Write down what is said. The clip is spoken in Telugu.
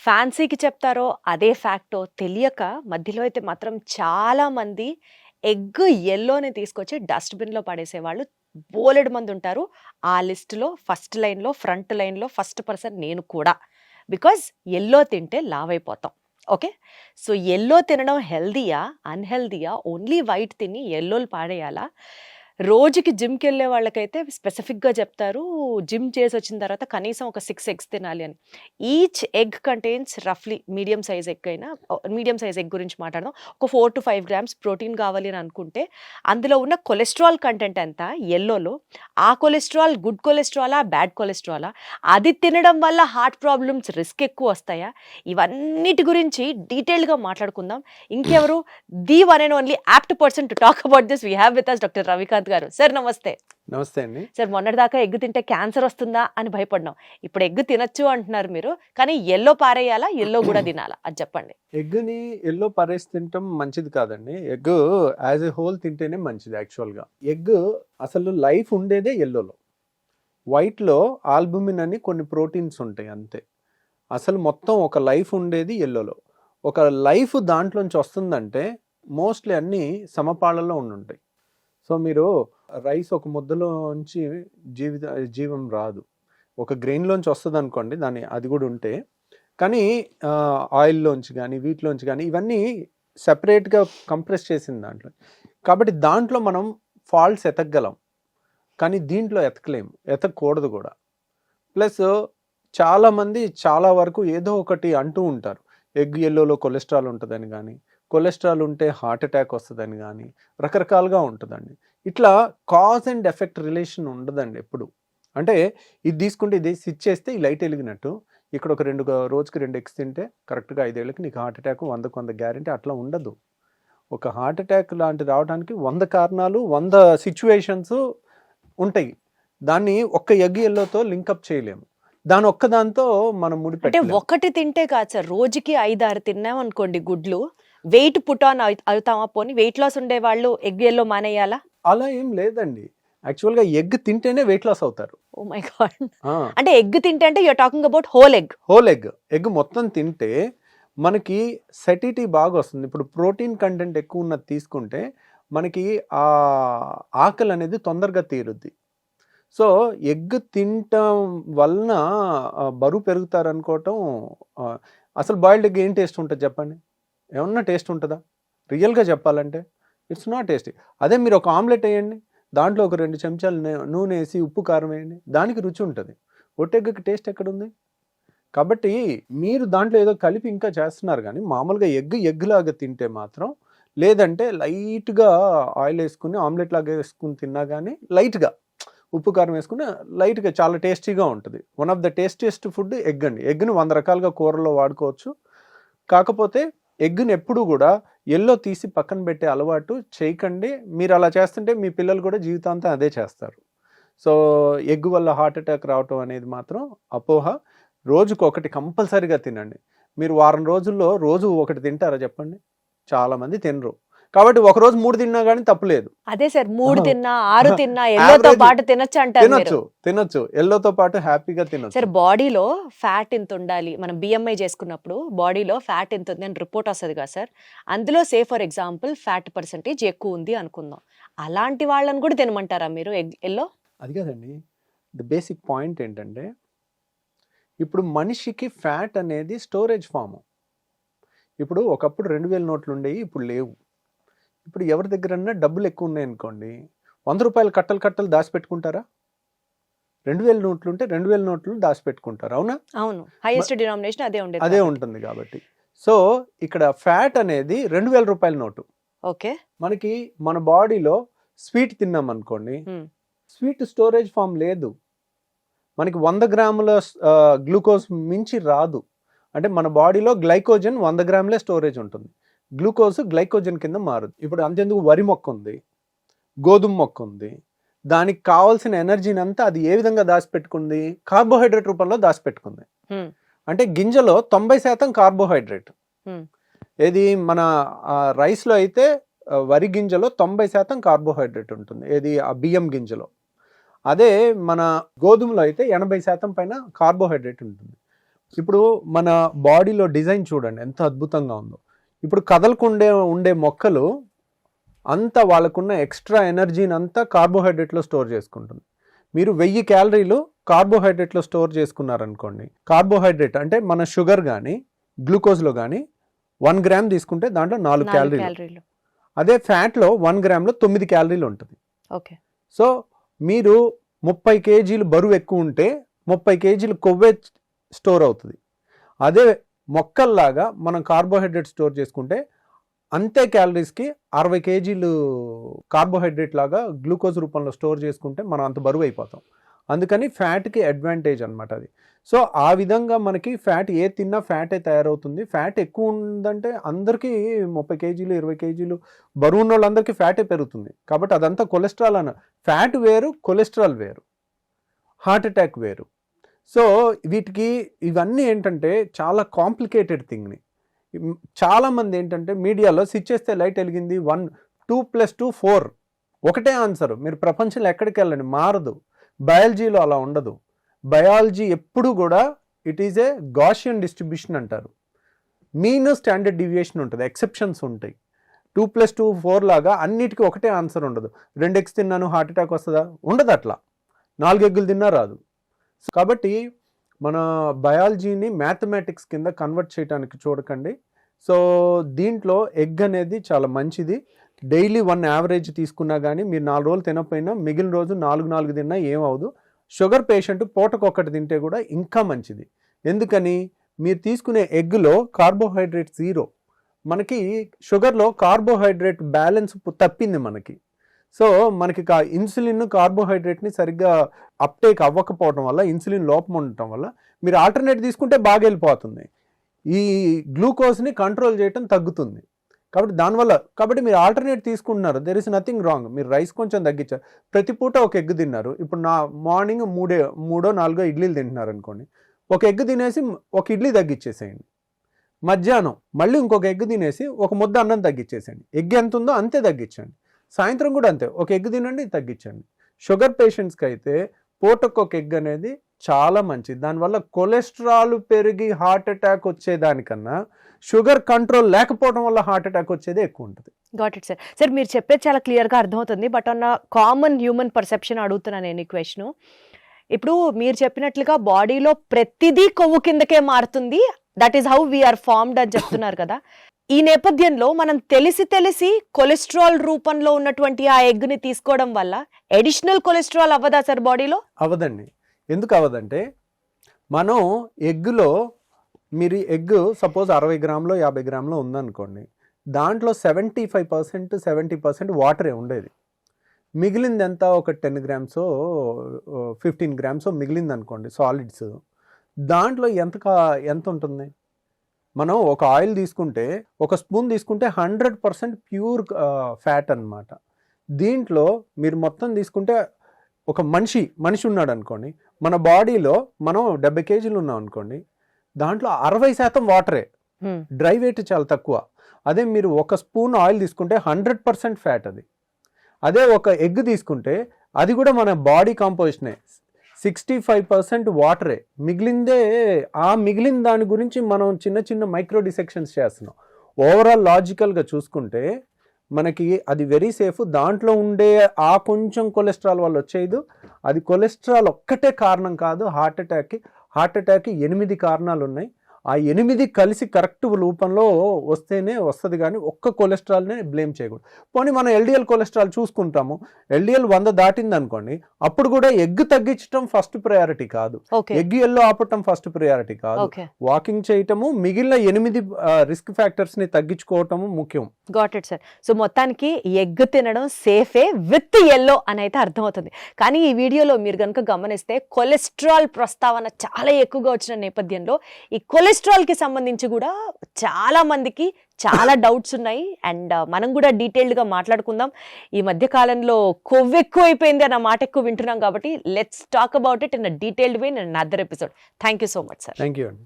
ఫ్యాన్సీకి చెప్తారో అదే ఫ్యాక్టో తెలియక మధ్యలో అయితే మాత్రం చాలామంది ఎగ్ యెల్లోని తీసుకొచ్చి డస్ట్‌బిన్‌లో పడేసేవాళ్ళు బోలెడు మందుంటారు. ఆ లిస్ట్‌లో ఫస్ట్ లైన్‌లో, ఫ్రంట్ లైన్‌లో ఫస్ట్ పర్సన్ నేను కూడా. బికాజ్ యెల్లో తింటే లావైపోతాం. ఓకే. సో, యెల్లో తినడం హెల్తీయా? అన్‌హెల్తీయా? ఓన్లీ వైట్ తిని యెల్లోలు పాడేయాలా? రోజుకి జిమ్‌కెళ్ళే వాళ్ళకైతే స్పెసిఫిక్‌గా చెప్తారు. జిమ్ చేసొచ్చిన తర్వాత కనీసం ఒక 6 ఎగ్స్ తినాలి అని. ఈచ్ ఎగ్ కంటైన్స్ రఫ్‌లీ మీడియం సైజ్ ఎగ్ అయినా మీడియం సైజ్ ఎగ్ గురించి మాట్లాడదాం. ఒక 4-5 గ్రామ్స్ ప్రోటీన్ కావాలి అని అనుకుంటే, అందులో ఉన్న కొలెస్ట్రాల్ కంటెంట్ ఎంత యెల్లోలో? ఆ కొలెస్ట్రాల్ గుడ్ కొలెస్ట్రాలా? బ్యాడ్ కొలెస్ట్రాలా? అది తినడం వల్ల హార్ట్ ప్రాబ్లమ్స్ రిస్క్ ఎక్కువొస్తాయా? ఇవన్నిటి గురించి డీటెయిల్డ్‌గా మాట్లాడుకుందాం. ఇంకెవరు the one and only apt person to talk about this we have with us doctor Ravikanth గారు. సార్ నమస్తే. నమస్తే అండి. సార్ మొన్నటిదాకా ఎగ్ తింటే క్యాన్సర్ వస్తుందా అని భయపడ్డాం. ఇప్పుడు ఎగ్ తినొచ్చు అంటున్నారు మీరు. కానీ యెల్లో పారేయాలా? యెల్లో కూడా తినాలా? అది చెప్పండి. ఎగ్‌ని యెల్లో పరేసి తినటం మంచిది కాదండి. ఎగ్ యాజ్ ఎ హోల్ తింటేనే మంచిది యాక్చువల్‌గా. ఎగ్ అసలు లైఫ్ ఉండేదే యెల్లోలో. వైట్‌లో ఆల్బుమిన్ అని కొన్ని ప్రోటీన్స్ ఉంటాయి అంతే. అసలు మొత్తం ఒక లైఫ్ ఉండేది యెల్లోలో. ఒక లైఫ్ దాంట్లోంచి వస్తుందంటే మోస్ట్‌లీ అన్నీ సమపాళ్ళలో ఉండుంటాయి. సో, మీరు రైస్ ఒక ముద్దలోంచి జీవం రాదు. ఒక గ్రెయిన్‌లోంచి వస్తదనుకోండి అది కూడా ఉంటే. కానీ ఆయిల్‌లోంచి గానీ, వీటిలోంచి గానీ ఇవన్నీ సెపరేట్‌గా కంప్రెస్ చేసిన దాంట్లో. కాబట్టి దాంట్లో మనం ఫాల్ట్స్ ఎతకగలం. కానీ దీంట్లో ఎతకలేము. ఎతకకూడదు కూడా. ప్లస్ చాలామంది చాలా వరకు ఏదో ఒకటి అంటూ ఉంటారు. ఎగ్ యెల్లోలో కొలెస్ట్రాల్ ఉంటుందని కానీ, కొలెస్ట్రాల్ ఉంటే హార్ట్ అటాక్ వస్తుందని కానీ, రకరకాలుగా ఉంటుందండి. ఇట్లా కాజ్ అండ్ ఎఫెక్ట్ రిలేషన్ ఉండదండి ఎప్పుడు. అంటే ఇది తీసుకుంటే ఇది స్విచ్ చేస్తే ఈ లైట్ వెలిగినట్టు, ఇక్కడ ఒక రోజుకి 2 ఎగ్స్ తింటే కరెక్ట్గా 5 ఏళ్ళకి నీకు హార్ట్ అటాక్ 100కు 100 గ్యారంటీ అట్లా ఉండదు. ఒక హార్ట్ అటాక్ లాంటి రావడానికి 100 కారణాలు 100 సిచ్యువేషన్స్ ఉంటాయి. దాన్ని ఒక్క ఎగ్ యెల్లోతో లింకప్ చేయలేము. దాని ఒక్కదాంతో మనం అంటే ముడిపెట్టలేము. ఒకటి తింటే కాదు సార్. రోజుకి 5-6 తిన్నామనుకోండి గుడ్లు, వెయిట్ పుట్ ఆన్ అవుతామా? పోనీ వెయిట్ లాస్ ఉండే వాళ్ళు ఎగ్ యెల్లో మానేయాలా? అలా ఏం లేదండి. యాక్చువల్‌గా ఎగ్ తింటేనే వెయిట్ లాస్ అవుతారు. Oh my God! ఆ! అంటే ఎగ్ తింటే అంటే you are talking about whole egg. Whole egg. Egg మొత్తం తింటే మనకి సెటిటీ బాగా వస్తుంది. ఇప్పుడు ప్రోటీన్ కంటెంట్ ఎక్కువ ఉన్నది తీసుకుంటే మనకి ఆకలి అనేది తొందరగా తీరుద్ది. సో, ఎగ్ తినటం వలన బరువు పెరుగుతారనుకోవటం అసలు బాయిల్డ్ ఎగ్ ఏం టేస్ట్ ఉంటది చెప్పండి? ఏమన్నా టేస్ట్ ఉంటదా? రియల్‌గా చెప్పాలంటే ఇట్స్ నాట్ టేస్టీ. అదే మీరు ఒక ఆమ్లెట్ ఎయండి. దాంట్లో ఒక 2 చెంచాలు నూనె ఏసి ఉప్పు, కారం వేయండి. దానికి రుచి ఉంటది. ఒట్టెగ్‌కి టేస్ట్ ఎక్కడుంది? కాబట్టి మీరు దాంట్లో ఏదో కలిపి ఇంకా చేస్తున్నారు గానీ, మామూలుగా ఎగ్ లాగా తింటే మాత్రం లేదంటే లైట్‌గా ఆయిల్ ఏసుకొని ఆమ్లెట్ లాగా ఏసుకొని తిన్నా గానీ లైట్‌గా ఉప్పు, కారం వేసుకుని లైట్‌గా చాలా టేస్టీగా ఉంటది. One of the tastiest food egg అండి. ఎగ్‌ని 100 రకాలుగా కూరల్లో వాడుకోవచ్చు. కాకపోతే ఎగ్‌ని ఎప్పుడూ గూడా యెల్లో తీసి పక్కన పెట్టే అలవాటు చేయకండి. మీరు అలా చేస్తుంటే మీ పిల్లలు కూడా జీవితాంతం అదే చేస్తారు. సో, ఎగ్ వల్ల హార్ట్ అటాక్ రావటం అనేది మాత్రం అపోహ. రోజుకొకటి కంపల్సరీగా తినండి. మీరు వారం రోజుల్లో రోజు ఒకటి తింటారా చెప్పండి? చాలామంది తినరు. కాబట్టి ఒకరోజు 3 తిన్నా గానీ తప్పులేదు. అదే సార్ 3 తిన్నా, 6 తిన్నా యెల్లోతో యావరేజ్ పాటు తినొచ్చు అంటారు మీరు. తినొచ్చు. యెల్లోతో పాటు హ్యాపీగా సార్ తినొచ్చు. బాడీలో ఫ్యాట్ ఇంత ఉండాలి. మనం బిఎంఐ చేసుకున్నప్పుడు బాడీలో ఫ్యాట్ ఇంత ఉంది అని రిపోర్ట్ వస్తది కదా సార్. అందులో ఫర్ ఎగ్జాంపుల్ ఫ్యాట్ పర్సెంటేజ్ ఎక్కువ ఉంది అనుకుందాం. అలాంటి వాళ్ళని కూడా తినమంటారా మీరు యెల్లో? అది కాదండి. ది బేసిక్ పాయింట్ ఏంటంటే, ఇప్పుడు మనిషికి ఫ్యాట్ అనేది స్టోరేజ్ ఫార్మ్. ఇప్పుడు ఒకప్పుడు 2000 నోట్లు ఉండేవి. ఇప్పుడు లేవు. ఇప్పుడు ఎవరి దగ్గరన్నా డబ్బులు ఎక్కువ ఉన్నాయనుకోండి, రూ. 100 కట్టలు కట్టలు దాచిపెట్టుకుంటారా? 2000 నోట్లు ఉంటే 2000 నోట్లు దాచిపెట్టుకుంటారు. అవునా? అవును. హైయెస్ట్ డినామినేషన్ అదే ఉండేది అదే కాబట్టి. ఉంటుంది కాబట్టి. సో, ఇక్కడ ఫ్యాట్ అనేది రూ. 2000 నోటు. ఓకే. మనకి మన బాడీలో స్వీట్ తిన్నామనుకోండి, స్వీట్ స్టోరేజ్ ఫార్మ్ లేదు. మనకి 100 గ్రాముల గ్లూకోజ్ మించి రాదు. అంటే మన బాడీలో గ్లైకోజన్ 100 గ్రాములే స్టోరేజ్ ఉంటుంది. గ్లూకోజ్ గ్లైకోజన్ కింద మారదు. ఇప్పుడు అంతెందుకు వరి మొక్క ఉంది, గోధుమ మొక్క ఉంది. దానికి కావాల్సిన ఎనర్జీని అంతా అది ఏ విధంగా దాచిపెట్టుకుంది? కార్బోహైడ్రేట్ రూపంలో దాచిపెట్టుకుంది. అంటే గింజలో 90% కార్బోహైడ్రేట్. ఏది మన రైస్లో అయితే వరి గింజలో 90% కార్బోహైడ్రేట్ ఉంటుంది. ఏది ఆ బియ్యం గింజలో. అదే మన గోధుమలో అయితే 80% పైన కార్బోహైడ్రేట్ ఉంటుంది. ఇప్పుడు మన బాడీలో డిజైన్ చూడండి ఎంత అద్భుతంగా ఉందో. ఇప్పుడు కదలకుండే ఉండే మొక్కలు అంతా వాళ్ళకున్న ఎక్స్ట్రా ఎనర్జీని అంతా కార్బోహైడ్రేట్లో స్టోర్ చేసుకుంటుంది. మీరు 1000 క్యాలరీలు కార్బోహైడ్రేట్లో స్టోర్ చేసుకున్నారనుకోండి, కార్బోహైడ్రేట్ అంటే మన షుగర్ కానీ గ్లూకోజ్లో కానీ 1 గ్రామ్ తీసుకుంటే దాంట్లో 4 క్యాలరీలు. అదే ఫ్యాట్లో 1 గ్రామ్లో 9 క్యాలరీలు ఉంటుంది. ఓకే. సో మీరు 30 కేజీలు బరువు ఎక్కువ ఉంటే 30 కేజీలు కొవ్వే స్టోర్ అవుతుంది. అదే మొక్కల్లాగా మనం కార్బోహైడ్రేట్ స్టోర్ చేసుకుంటే అంతే క్యాలరీస్కి 60 కేజీలు కార్బోహైడ్రేట్ లాగా గ్లూకోజ్ రూపంలో స్టోర్ చేసుకుంటే మనం అంత బరువు అయిపోతాం. అందుకని ఫ్యాట్కి అడ్వాంటేజ్ అనమాట అది. సో ఆ విధంగా మనకి ఫ్యాట్ ఏ తిన్నా ఫ్యాటే తయారవుతుంది. ఫ్యాట్ ఎక్కువ ఉందంటే అందరికీ 30 కేజీలు 20 కేజీలు బరువు ఉన్న వాళ్ళందరికీ ఫ్యాటే పెరుగుతుంది. కాబట్టి అదంతా కొలెస్ట్రాల్ అన్న. ఫ్యాట్ వేరు, కొలెస్ట్రాల్ వేరు, హార్ట్ అటాక్ వేరు. సో వీటికి ఇవన్నీ ఏంటంటే చాలా కాంప్లికేటెడ్ థింగ్ని. చాలామంది ఏంటంటే మీడియాలో స్విచ్ చేస్తే లైట్ వెలిగింది 1 2 + 2 4 ఒకటే ఆన్సర్. మీరు ప్రపంచంలో ఎక్కడికి వెళ్ళండి మారదు. బయాలజీలో అలా ఉండదు. బయాలజీ ఎప్పుడు కూడా it is a Gaussian distribution అంటారు. మీన్ స్టాండర్డ్ డివియేషన్ ఉంటుంది, ఎక్సెప్షన్స్ ఉంటాయి. 2 + 2 4 లాగా అన్నిటికీ ఒకటే ఆన్సర్ ఉండదు. 2 eggs తిన్నాను హార్ట్ అటాక్ వస్తుందా, ఉండదు. అట్లా 4 ఎగ్గులు తిన్నా రాదు. కాబట్టి మన బయాలజీని మ్యాథమెటిక్స్ కింద కన్వర్ట్ చేయడానికి చూడకండి. సో దీంట్లో ఎగ్ అనేది చాలా మంచిది. డైలీ 1 యావరేజ్ తీసుకున్నా కానీ మీరు 4 రోజులు తినకపోయినా మిగిలిన రోజు 4 తిన్నా ఏమవుదు. షుగర్ పేషెంట్ పూటకొకటి తింటే కూడా ఇంకా మంచిది. ఎందుకని, మీరు తీసుకునే ఎగ్లో కార్బోహైడ్రేట్ 0. మనకి షుగర్లో కార్బోహైడ్రేట్ బ్యాలెన్స్ తప్పింది మనకి. సో మనకి ఇన్సులిన్ కార్బోహైడ్రేట్ని సరిగ్గా అప్టేక్ అవ్వకపోవడం వల్ల, ఇన్సులిన్ లోపం ఉండటం వల్ల మీరు ఆల్టర్నేట్ తీసుకుంటే బాగా వెళ్ళిపోతుంది. ఈ గ్లూకోజ్ని కంట్రోల్ చేయటం తగ్గుతుంది. కాబట్టి మీరు ఆల్టర్నేట్ తీసుకుంటున్నారు, దెర్ ఇస్ నథింగ్ రాంగ్. మీరు రైస్ కొంచెం తగ్గించారు, ప్రతి పూట ఒక ఎగ్ తిన్నారు. ఇప్పుడు మార్నింగ్ 3-4 ఇడ్లీలు తింటున్నారు అనుకోండి, ఒక ఎగ్ తినేసి ఒక ఇడ్లీ తగ్గించేసేయండి. మధ్యాహ్నం మళ్ళీ ఇంకొక ఎగ్ తినేసి ఒక ముద్ద అన్నం తగ్గించేసేయండి. ఎగ్ ఎంత ఉందో అంతే తగ్గించండి. సాయంత్రం కూడా అంతే, ఒక ఎగ్ తినండి తగ్గించండి. షుగర్ పేషెంట్స్కి అయితే పూటకు ఒక ఎగ్ అనేది చాలా మంచిది. దానివల్ల కొలెస్ట్రాల్ పెరిగి హార్ట్ అటాక్ వచ్చేదానికన్నా షుగర్ కంట్రోల్ లేకపోవడం వల్ల హార్ట్ అటాక్ వచ్చేది ఎక్కువ ఉంటుంది. Got it sir. సార్ మీరు చెప్పేది చాలా క్లియర్గా అర్థమవుతుంది. బట్ అన్న కామన్ హ్యూమన్ పర్సెప్షన్ అడుగుతున్నాను నేను ఈ క్వశ్చన్. ఇప్పుడు మీరు చెప్పినట్లుగా బాడీలో ప్రతిదీ కొవ్వు కిందకే మారుతుంది, that is how we are formed అని చెప్తున్నారు కదా. ఈ నేపథ్యంలో మనం తెలిసి కొలెస్ట్రాల్ రూపంలో ఉన్నటువంటి ఆ ఎగ్ని తీసుకోవడం వల్ల అడిషనల్ కొలెస్ట్రాల్ అవ్వదా సార్ బాడీలో? అవ్వదండి. ఎందుకు అవ్వదంటే, మనం ఎగ్గులో మీరు ఎగ్ సపోజ్ 60 గ్రాములో 50 గ్రాములో ఉందనుకోండి, దాంట్లో 75% 70% వాటరే ఉండేది. మిగిలింది ఎంత, ఒక 10 గ్రామ్సో 15 గ్రామ్సో మిగిలింది అనుకోండి సాలిడ్స్. దాంట్లో ఎంత ఉంటుంది? మనం ఒక ఆయిల్ తీసుకుంటే, ఒక స్పూన్ తీసుకుంటే 100% ప్యూర్ ఫ్యాట్ అన్నమాట. దీంట్లో మీరు మొత్తం తీసుకుంటే ఒక మనిషి ఉన్నాడు అనుకోండి, మన బాడీలో మనం 70 కేజీలు ఉన్నాం అనుకోండి, దాంట్లో 60% వాటరే, డ్రై వెయిట్ చాలా తక్కువ. అదే మీరు ఒక స్పూన్ ఆయిల్ తీసుకుంటే 100% ఫ్యాట్ అది. అదే ఒక ఎగ్ తీసుకుంటే అది కూడా మన బాడీ కాంపోజిషనే, 65% వాటరే. మిగిలిన దాని గురించి మనం చిన్న మైక్రో డిసెక్షన్స్ చేస్తున్నాం. ఓవరాల్ లాజికల్గా చూసుకుంటే మనకి అది వెరీ సేఫ్. దాంట్లో ఉండే ఆ కొంచెం కొలెస్ట్రాల్ వల్ల వచ్చేది, అది కొలెస్ట్రాల్ ఒక్కటే కారణం కాదు హార్ట్ అటాక్కి 8 కారణాలు ఉన్నాయి. ఆ 8 కలిసి కరెక్ట్ రూపంలో వస్తేనే వస్తుంది, కానీ ఒక్క కొలెస్ట్రాల్నే బ్లేమ్ చేయకూడదు. పోనీ మనం ఎల్డిఎల్ కొలెస్ట్రాల్ చూసుకుంటాము, ఎల్డిఎల్ 100 దాటింది అనుకోండి, అప్పుడు కూడా ఎగ్ తగ్గించడం ఫస్ట్ ప్రయారిటీ కాదు, ఎగ్ ఎల్లో ఆపటం ఫస్ట్ ప్రయారిటీ కాదు. వాకింగ్ చేయటము, మిగిలిన 8 రిస్క్ ఫ్యాక్టర్స్ ని తగ్గించుకోవటము ముఖ్యం. Got it sir. సో మొత్తానికి ఎగ్ తినడం సేఫే విత్ ఎల్లో అని అయితే అర్థమవుతుంది. కానీ ఈ వీడియోలో మీరు కనుక గమనిస్తే కొలెస్ట్రాల్ ప్రస్తావన చాలా ఎక్కువగా వచ్చిన నేపథ్యంలో ఈ కొలెస్ట్రాల్కి సంబంధించి కూడా చాలా మందికి చాలా డౌట్స్ ఉన్నాయి. అండ్ మనం కూడా డీటెయిల్డ్గా మాట్లాడుకుందాం. ఈ మధ్య కాలంలో కొవ్వు ఎక్కువ అయిపోయింది అన్న మాట ఎక్కువ వింటున్నాం కాబట్టి let's talk about it in a detailed way in another episode. Thank you so much sir. Thank you అండి.